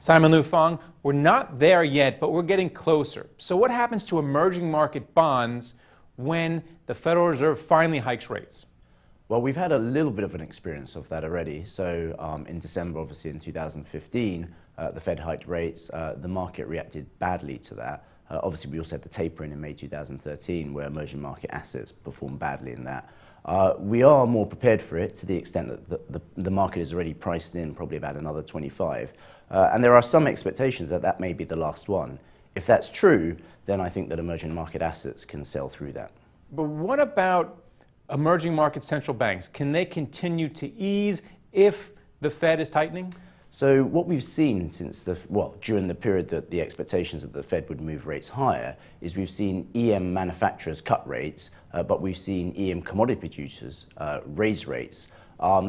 Simon Lue-Fong, we're not there yet, but we're getting closer. So what happens to emerging market bonds when the Federal Reserve finally hikes rates? Well, we've had a little bit of an experience of that already. So in December, obviously in 2015, the Fed hiked rates. The market reacted badly to that. Obviously, we also had the tapering in May 2013, where emerging market assets performed badly in that. We are more prepared for it to the extent that the market is already priced in probably about another 25. And there are some expectations that that may be the last one. If that's true, then I think that emerging market assets can sell through that. But what about emerging market central banks? Can they continue to ease if the Fed is tightening? So what we've seen since during the period that the expectations that the Fed would move rates higher is we've seen EM manufacturers cut rates, but we've seen EM commodity producers raise rates.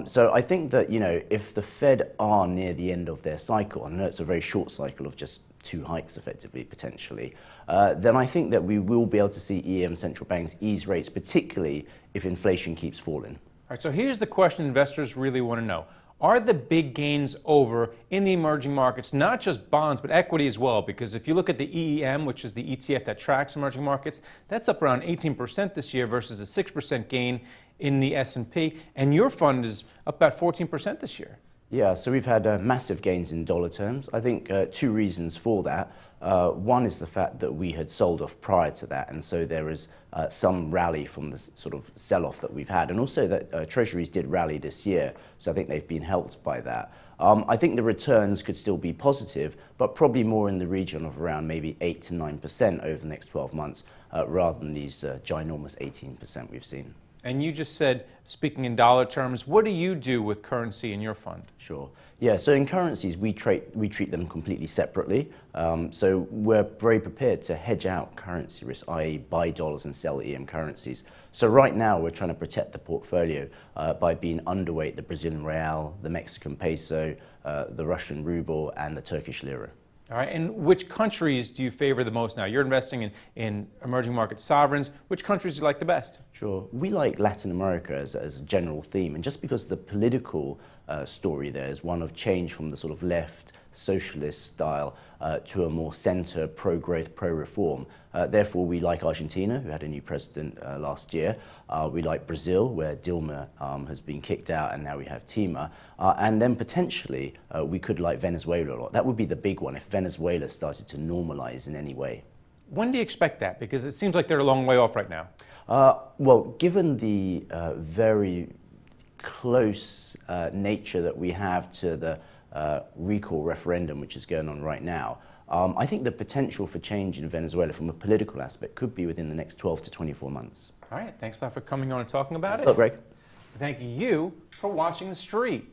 So I think that, if the Fed are near the end of their cycle, and I know it's a very short cycle of just 2 hikes effectively, potentially, then I think that we will be able to see EM central banks ease rates, particularly if inflation keeps falling. All right, so here's the question investors really want to know. Are the big gains over in the emerging markets, not just bonds, but equity as well? Because if you look at the EEM, which is the ETF that tracks emerging markets, that's up around 18% this year versus a 6% gain in the S&P. And your fund is up about 14% this year. Yeah, so we've had massive gains in dollar terms. I think 2 reasons for that. One is the fact that we had sold off prior to that, and so there is some rally from the sort of sell-off that we've had, and also that treasuries did rally this year, so I think they've been helped by that. I think the returns could still be positive, but probably more in the region of around maybe 8 to 9% over the next 12 months, rather than these ginormous 18% we've seen. And you just said, speaking in dollar terms, what do you do with currency in your fund? Sure. Yeah, so in currencies, we treat them completely separately. So we're very prepared to hedge out currency risk, i.e. buy dollars and sell EM currencies. So right now, we're trying to protect the portfolio by being underweight the Brazilian real, the Mexican peso, the Russian ruble, and the Turkish lira. All right, and which countries do you favor the most now? You're investing in emerging market sovereigns. Which countries do you like the best? Sure. We like Latin America as a general theme, and just because the political story there is one of change from the sort of left socialist style to a more center, pro-growth, pro-reform. Therefore, we like Argentina, who had a new president last year. We like Brazil, where Dilma has been kicked out, and now we have Temer. And then potentially, we could like Venezuela a lot. That would be the big one if Venezuela started to normalize in any way. When do you expect that? Because it seems like they're a long way off right now. Well, given the very close nature that we have to the recall referendum, which is going on right now, I think the potential for change in Venezuela from a political aspect could be within the next 12 to 24 months. All right, thanks a lot for coming on and talking about it. Thanks a lot, Greg. Thank you for watching The Street.